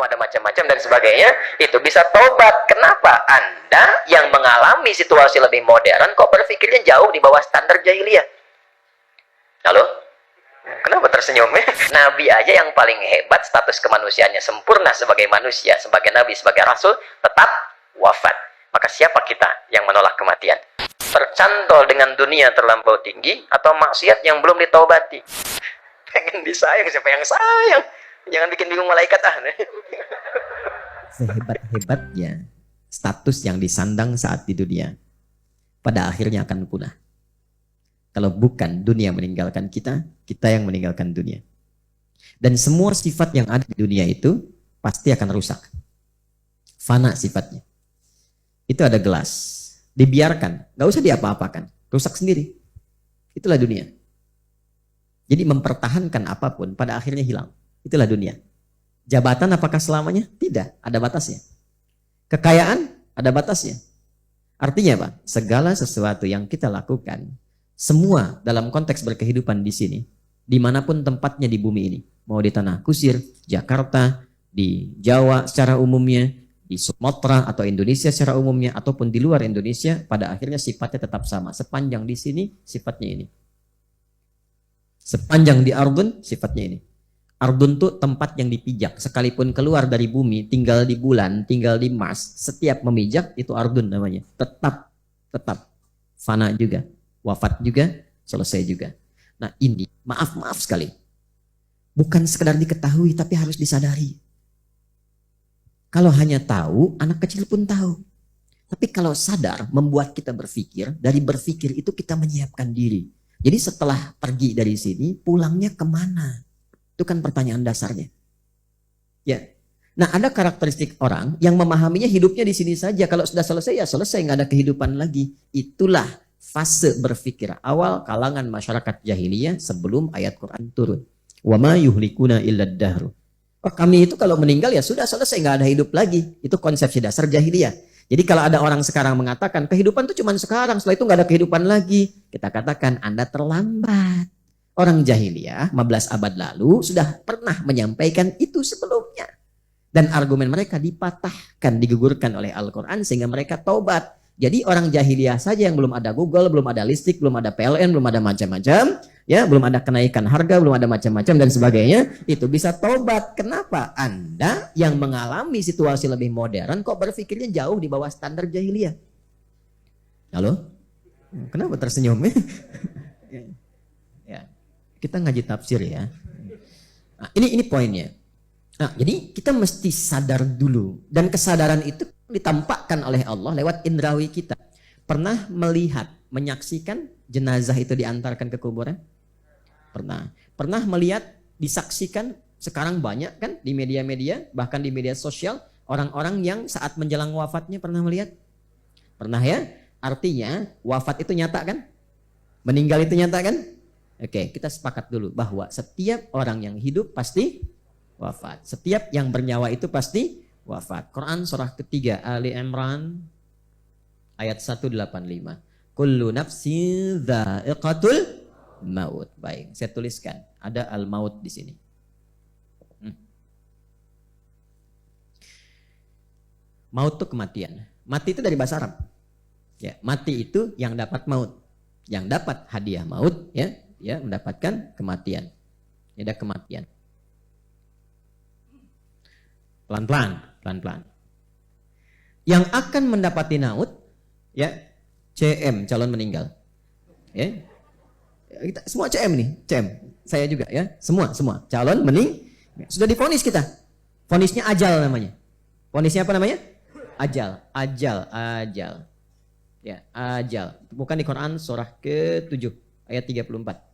ada macam-macam dan sebagainya, itu bisa tobat. Kenapa? Anda yang mengalami situasi lebih modern kok berpikirnya jauh di bawah standar jahiliyah? Halo? Kenapa tersenyum? Nabi aja yang paling hebat, status kemanusiaannya sempurna sebagai manusia, sebagai nabi, sebagai rasul, tetap wafat. Maka siapa kita yang menolak kematian? Tercantol dengan dunia terlampau tinggi atau maksiat yang belum ditaubati? Pengen disayang, siapa yang sayang? Jangan bikin bingung malaikat ah. Sehebat-hebatnya status yang disandang saat di dunia, pada akhirnya akan punah. Kalau bukan dunia meninggalkan kita, kita yang meninggalkan dunia. Dan semua sifat yang ada di dunia itu pasti akan rusak. Fana sifatnya. Itu ada gelas, dibiarkan, gak usah diapa-apakan, rusak sendiri. Itulah dunia. Jadi mempertahankan apapun pada akhirnya hilang. Itulah dunia. Jabatan apakah selamanya? Tidak, ada batasnya. Kekayaan ada batasnya. Artinya apa? Segala sesuatu yang kita lakukan, semua dalam konteks berkehidupan di sini, dimanapun tempatnya di bumi ini, mau di Tanah Kusir, Jakarta, di Jawa secara umumnya, di Sumatera atau Indonesia secara umumnya, ataupun di luar Indonesia, pada akhirnya sifatnya tetap sama. Sepanjang di sini, sifatnya ini. Sepanjang di Ardun, sifatnya ini. Ardun itu tempat yang dipijak. Sekalipun keluar dari bumi, tinggal di bulan, tinggal di Mars, setiap memijak itu Ardun namanya. Tetap. Fana juga. Wafat juga, selesai juga. Nah ini, maaf sekali. Bukan sekedar diketahui, tapi harus disadari. Kalau hanya tahu, anak kecil pun tahu. Tapi kalau sadar, membuat kita berpikir, dari berpikir itu kita menyiapkan diri. Jadi setelah pergi dari sini, pulangnya kemana? Itu kan pertanyaan dasarnya. Ya. Nah ada karakteristik orang yang memahaminya hidupnya di sini saja. Kalau sudah selesai, ya selesai, nggak ada kehidupan lagi. Itulah fase berpikir awal kalangan masyarakat jahiliyah sebelum ayat Quran turun. Wa ma yuhlikuna illad dahru. Oh, kami itu kalau meninggal ya sudah selesai, nggak ada hidup lagi. Itu konsepsi dasar jahiliyah. Jadi kalau ada orang sekarang mengatakan kehidupan itu cuma sekarang, setelah itu nggak ada kehidupan lagi, kita katakan Anda terlambat. Orang jahiliyah 15 abad lalu sudah pernah menyampaikan itu sebelumnya. Dan argumen mereka dipatahkan, digugurkan oleh Al-Quran sehingga mereka taubat. Jadi orang jahiliyah saja yang belum ada Google, belum ada listrik, belum ada PLN, belum ada macam-macam, ya, belum ada kenaikan harga, belum ada macam-macam dan sebagainya, itu bisa taubat. Kenapa? Anda yang mengalami situasi lebih modern kok berpikirnya jauh di bawah standar jahiliyah? Halo? Kenapa tersenyum? Ya. Kita ngaji tafsir ya. Nah, ini poinnya. Nah, jadi kita mesti sadar dulu, dan kesadaran itu ditampakkan oleh Allah lewat indrawi kita. Pernah melihat, menyaksikan jenazah itu diantarkan ke kuburan? Pernah. Pernah melihat, disaksikan, sekarang banyak kan di media-media, bahkan di media sosial, orang-orang yang saat menjelang wafatnya pernah melihat? Pernah ya? Artinya wafat itu nyata kan? Meninggal itu nyata kan? Oke, kita sepakat dulu bahwa setiap orang yang hidup pasti wafat. Setiap yang bernyawa itu pasti wafat. Quran surah ketiga Ali Imran ayat 185. Kullu nafsin dha'iqatul maut. Baik, saya tuliskan. Ada al-maut di sini. Maut itu kematian. Mati itu dari bahasa Arab. Ya, mati itu yang dapat maut. Yang dapat hadiah maut ya, mendapatkan kematian. Ada kematian. Pelan-pelan. Yang akan mendapati maut ya, CM, calon meninggal. Ya. Kita semua CM nih, CM. Saya juga ya, semua calon sudah divonis kita. Vonisnya ajal namanya. Vonisnya apa namanya? Ajal. Ya, ajal. Bukan di Quran surah ke-7 ayat 34.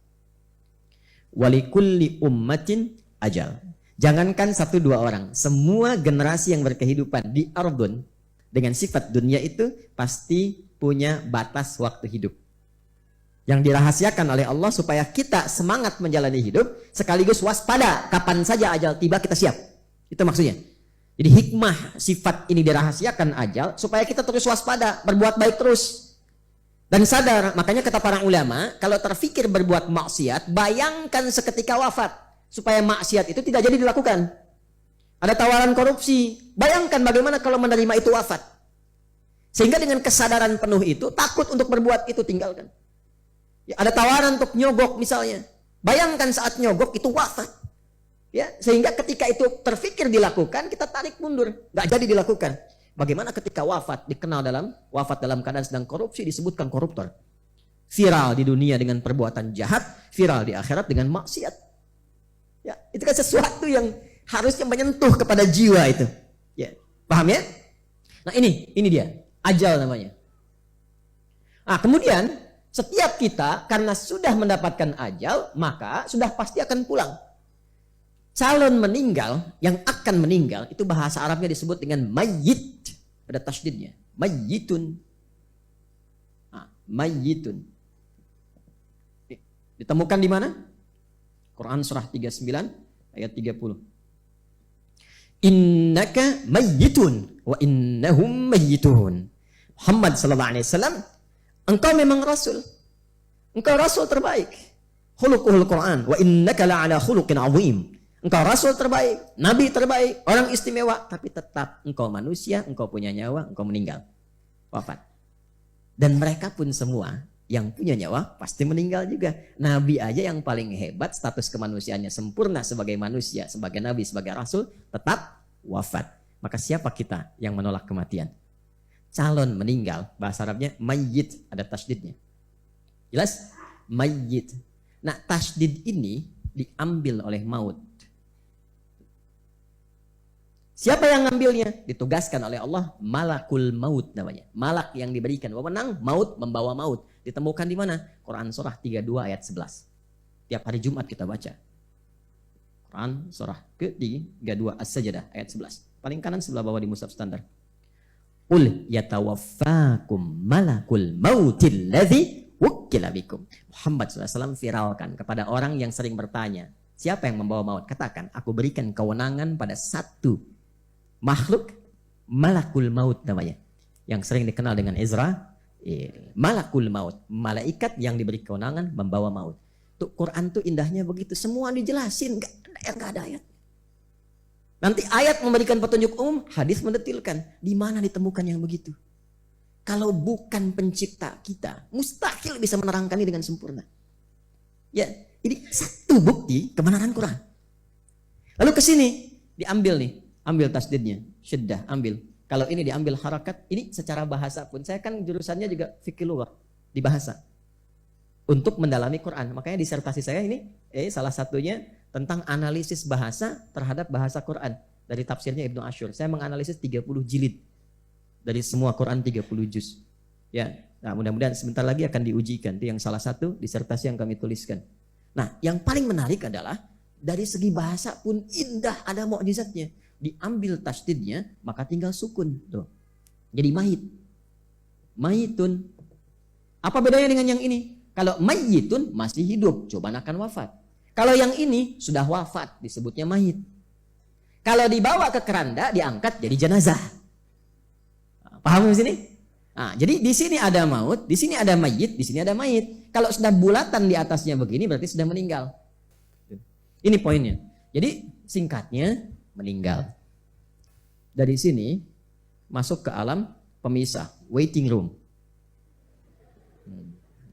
Walikulli ummatin ajal. Jangankan 1-2 orang, semua generasi yang berkehidupan di Ardun dengan sifat dunia itu pasti punya batas waktu hidup. Yang dirahasiakan oleh Allah supaya kita semangat menjalani hidup sekaligus waspada kapan saja ajal tiba kita siap. Itu maksudnya. Jadi hikmah sifat ini dirahasiakan ajal supaya kita terus waspada, berbuat baik terus. Dan sadar, makanya kata para ulama, kalau terfikir berbuat maksiat, bayangkan seketika wafat supaya maksiat itu tidak jadi dilakukan. Ada tawaran korupsi. Bayangkan bagaimana kalau menerima itu wafat. Sehingga dengan kesadaran penuh itu, takut untuk berbuat itu, tinggalkan. Ya, ada tawaran untuk nyogok misalnya. Bayangkan saat nyogok itu wafat. Ya, sehingga ketika itu terfikir dilakukan, kita tarik mundur. Nggak jadi dilakukan. Bagaimana ketika wafat, dikenal wafat dalam keadaan sedang korupsi, disebutkan koruptor. Viral di dunia dengan perbuatan jahat, viral di akhirat dengan maksiat. Ya, itu kan sesuatu yang harusnya menyentuh kepada jiwa itu. Ya, paham ya? Nah ini dia, ajal namanya. Nah kemudian setiap kita karena sudah mendapatkan ajal, maka sudah pasti akan pulang. Calon meninggal, yang akan meninggal, itu bahasa Arabnya disebut dengan mayyit. Ada tasydidnya, mayyitun. Nah, mayyitun. Ditemukan di mana? Quran surah 39 ayat 30. Innaka mayyitun wa innahum mayyitun. Muhammad sallallahu alaihi wasallam, engkau memang rasul. Engkau rasul terbaik. Khuluquhul Quran wa innaka la'ala khuluqin 'azim. Engkau rasul terbaik, nabi terbaik, orang istimewa, tapi tetap engkau manusia, engkau punya nyawa, engkau meninggal. Wafat. Dan mereka pun semua yang punya nyawa pasti meninggal juga. Nabi aja yang paling hebat, status kemanusiaannya sempurna sebagai manusia, sebagai nabi, sebagai rasul, tetap wafat. Maka siapa kita yang menolak kematian? Calon meninggal, bahasa Arabnya mayyit, ada tasydidnya. Jelas? Mayyit. Nah, tasydid ini diambil oleh maut. Siapa yang ngambilnya? Ditugaskan oleh Allah, malakul maut namanya. Malak yang diberikan wewenang maut, membawa maut. Ditemukan di mana? Quran surah 32 ayat 11. Tiap hari Jumat kita baca. Quran surah ke-32 As-Sajdah ayat 11. Paling kanan sebelah bawah di mushaf standar. Qul yatawaffakum malakul mautil ladzi wukkila bikum. Muhammad SAW viralkan kepada orang yang sering bertanya, siapa yang membawa maut? Katakan, aku berikan kewenangan pada satu makhluk, malakul maut namanya, yang sering dikenal dengan Izra. Malakul maut, malaikat yang diberi kewenangan membawa maut. Tuh Quran tuh indahnya begitu, semua dijelasin, nggak ada ayat. Nanti ayat memberikan petunjuk umum, hadis mendetilkan. Di mana ditemukan yang begitu? Kalau bukan pencipta kita, mustahil bisa menerangkan ini dengan sempurna. Ya, ini satu bukti kebenaran Quran. Lalu ke sini diambil nih. Ambil tasdidnya, syiddah, ambil. Kalau ini diambil harakat, ini secara bahasa pun. Saya kan jurusannya juga fikih lughah, di bahasa. Untuk mendalami Quran. Makanya disertasi saya ini, salah satunya tentang analisis bahasa terhadap bahasa Quran. Dari tafsirnya Ibnu Asyur. Saya menganalisis 30 jilid. Dari semua Quran 30 juz. Ya, nah mudah-mudahan sebentar lagi akan diujikan. Itu yang salah satu disertasi yang kami tuliskan. Nah, yang paling menarik adalah, dari segi bahasa pun indah, ada mukjizatnya. Diambil tasdidnya, maka tinggal sukun. Tuh. Jadi mayit. Mayitun. Apa bedanya dengan yang ini? Kalau mayitun masih hidup, cobaan akan wafat. Kalau yang ini sudah wafat, disebutnya mayit. Kalau dibawa ke keranda, diangkat jadi jenazah. Paham di sini? Nah, jadi di sini ada maut, di sini ada mayit, di sini ada mayit. Kalau sudah bulatan di atasnya begini, berarti sudah meninggal. Ini poinnya. Jadi singkatnya, meninggal. Dari sini masuk ke alam pemisah, waiting room.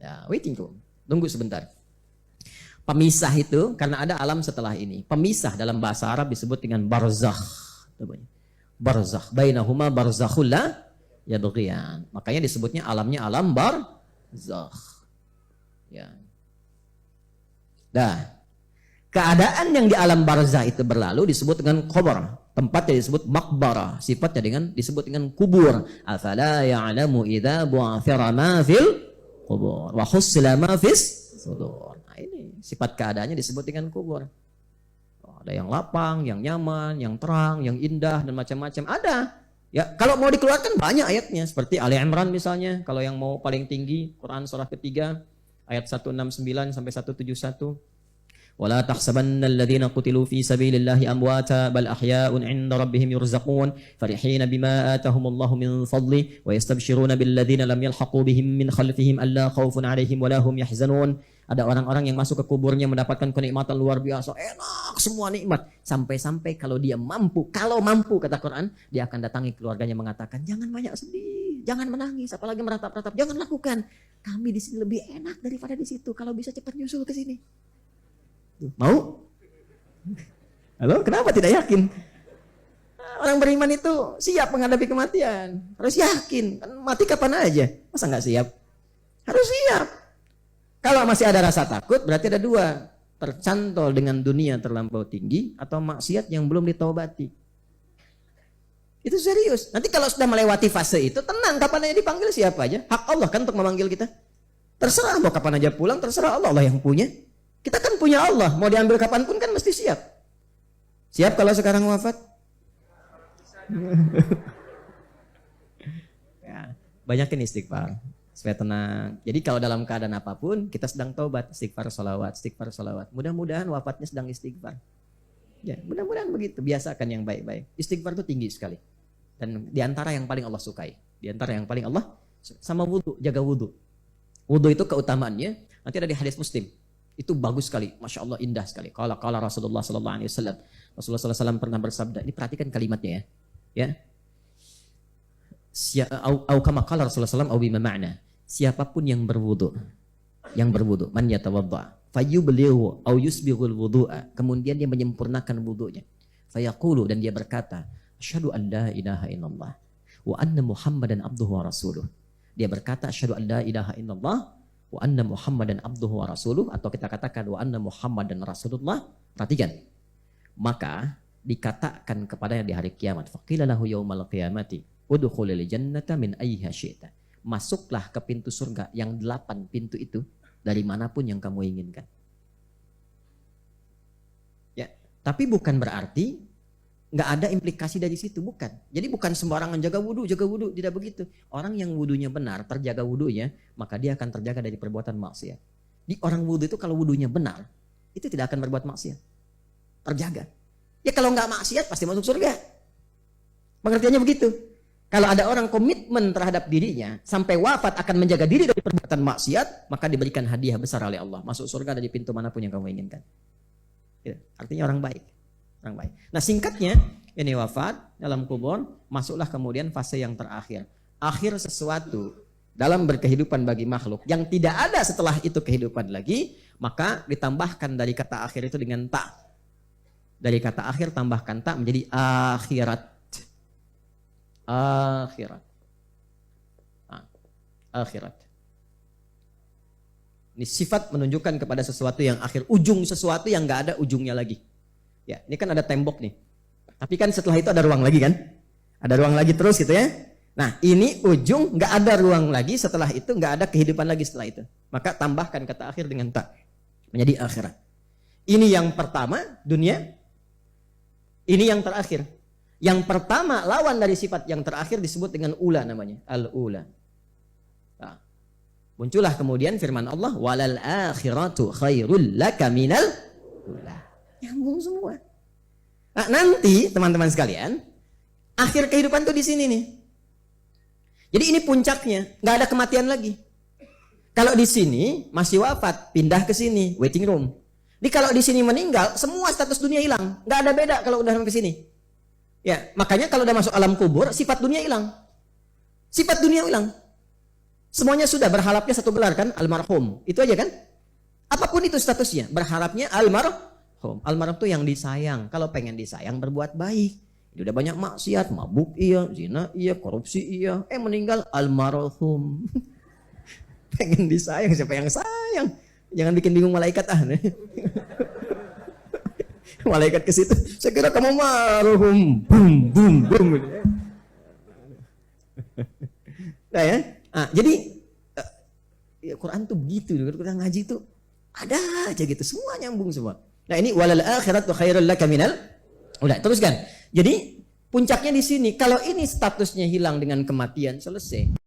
Ya, waiting room. Tunggu sebentar. Pemisah itu karena ada alam setelah ini. Pemisah dalam bahasa Arab disebut dengan barzakh. Barzakh. Bainahuma barzakhul la yabghiyan. Makanya disebutnya alamnya alam barzakh. Ya. Dah. Keadaan yang di alam barzah itu berlalu disebut dengan qabr. Tempatnya disebut maqbarah. Sifatnya disebut dengan kubur. Afala ya'lamu idza bu'athira ma fil qubur wa khussila ma fis sudur. Nah, ini sifat keadaannya disebut dengan kubur. Ada yang lapang, yang nyaman, yang terang, yang indah dan macam-macam. Ada. Ya, kalau mau dikeluarkan banyak ayatnya seperti Ali Imran misalnya. Kalau yang mau paling tinggi Quran surah ketiga ayat 169 sampai 171. ولا تحسبن الذين قتلوا في سبيل الله أمواتا بل أحياء عند ربهم يرزقون فرحين بما آتاهم الله من فضله ويستبشرون بالذين لم يلحقوا بهم من خلفهم ألا خوف عليهم ولا هم يحزنون Ada orang-orang yang masuk ke kuburnya mendapatkan kenikmatan luar biasa, enak semua nikmat. Sampai-sampai kalau mampu kata Quran, dia akan datangi keluarganya mengatakan, jangan banyak sedih, jangan menangis, apalagi meratap-ratap, jangan lakukan. Kami di sini lebih enak daripada di situ. Kalau bisa cepat nyusul ke sini. Mau? Halo, kenapa tidak yakin? Orang beriman itu siap menghadapi kematian. Harus yakin, kan mati kapan aja. Masa nggak siap? Harus siap. Kalau masih ada rasa takut, berarti ada dua. Tercantol dengan dunia terlampau tinggi, atau maksiat yang belum ditaubati. Itu serius. Nanti kalau sudah melewati fase itu, tenang, kapan aja dipanggil siapa aja. Hak Allah kan untuk memanggil kita. Terserah mau kapan aja pulang, terserah Allah, Allah yang punya. Kita kan punya Allah, mau diambil kapanpun kan mesti siap. Siap kalau sekarang wafat? Ya, banyakin istighfar supaya tenang. Jadi kalau dalam keadaan apapun kita sedang taubat, istighfar, sholawat. Mudah-mudahan wafatnya sedang istighfar. Ya, mudah-mudahan begitu. Biasakan yang baik-baik. Istighfar itu tinggi sekali. Dan diantara yang paling Allah sukai. Diantara yang paling Allah sama wudu, jaga wudu. Wudu itu keutamaannya nanti ada di hadis Muslim. Itu bagus sekali, masya Allah, indah sekali. Qala Rasulullah Sallallahu Alaihi Wasallam. Rasulullah Sallallahu Alaihi Wasallam pernah bersabda. Ini perhatikan kalimatnya ya. Au kama qala Rasulullah sallallahu alaihi wasallam siapapun yang berwudu man yatawadda fayublighu au yusbighul wudu'a, kemudian dia menyempurnakan wudunya, fayaqulu, dan dia berkata, asyhadu an la ilaha illallah wa anna muhammadan abduhu wa rasuluh. Dia berkata asyhadu an la ilaha illallah wa anna muhammadan abduhu wa rasuluh, atau kita katakan wa anna muhammadan rasulullah. Perhatikan, maka dikatakan kepadanya di hari kiamat, faqila lahu yaumal qiyamati udkhulil jannata min ayyiha syi'ta, masuklah ke pintu surga yang 8 pintu itu dari manapun yang kamu inginkan. Ya, tapi bukan berarti nggak ada implikasi dari situ, bukan. Jadi bukan sembarangan jaga wudu, tidak begitu. Orang yang wudunya benar, terjaga wudunya, maka dia akan terjaga dari perbuatan maksiat. Di orang wudu itu kalau wudunya benar, itu tidak akan berbuat maksiat. Terjaga. Ya kalau nggak maksiat pasti masuk surga. Pengertiannya begitu. Kalau ada orang komitmen terhadap dirinya sampai wafat akan menjaga diri dari perbuatan maksiat, maka diberikan hadiah besar oleh Allah, masuk surga dari pintu manapun yang kamu inginkan. Ya, artinya orang baik. Nah singkatnya, ini wafat dalam kubur, masuklah kemudian fase yang terakhir. Akhir sesuatu dalam berkehidupan bagi makhluk yang tidak ada setelah itu kehidupan lagi, maka ditambahkan dari kata akhir itu dengan ta. Dari kata akhir tambahkan ta menjadi akhirat. Akhirat. Ini sifat menunjukkan kepada sesuatu yang akhir, ujung sesuatu yang nggak ada ujungnya lagi. Ya, ini kan ada tembok nih. Tapi kan setelah itu ada ruang lagi kan? Ada ruang lagi terus gitu ya. Nah, ini ujung, nggak ada ruang lagi, setelah itu nggak ada kehidupan lagi setelah itu. Maka tambahkan kata akhir dengan ta menjadi akhirat. Ini yang pertama, dunia. Ini yang terakhir. Yang pertama lawan dari sifat yang terakhir disebut dengan ula namanya, al-ula. Nah, muncullah kemudian firman Allah, walal akhiratu khairul laka minal ula. Nyambung semua. Nah, nanti teman-teman sekalian, akhir kehidupan tuh di sini nih. Jadi ini puncaknya, nggak ada kematian lagi. Kalau di sini masih wafat, pindah ke sini, waiting room. Jadi kalau di sini meninggal, semua status dunia hilang, nggak ada beda kalau udah sampai sini. Ya, makanya kalau udah masuk alam kubur, sifat dunia hilang. Sifat dunia hilang. Semuanya sudah berharapnya satu gelar kan, almarhum. Itu aja kan? Apapun itu statusnya, berharapnya almarhum. Almarhum itu yang disayang. Kalau pengen disayang berbuat baik. Ini udah banyak maksiat, mabuk iya, zina iya, korupsi iya. Meninggal almarhum. Pengen disayang, siapa yang sayang? Jangan bikin bingung malaikat ah. Malaikat ke situ, saya kira kamu marhum, boom. Nah ya, jadi Quran tuh begitu, Quran ngaji tuh ada aja gitu, semua nyambung semua. Nah ini walal akhiratu khairul laka minal. Udah, teruskan. Jadi puncaknya di sini. Kalau ini statusnya hilang dengan kematian, selesai.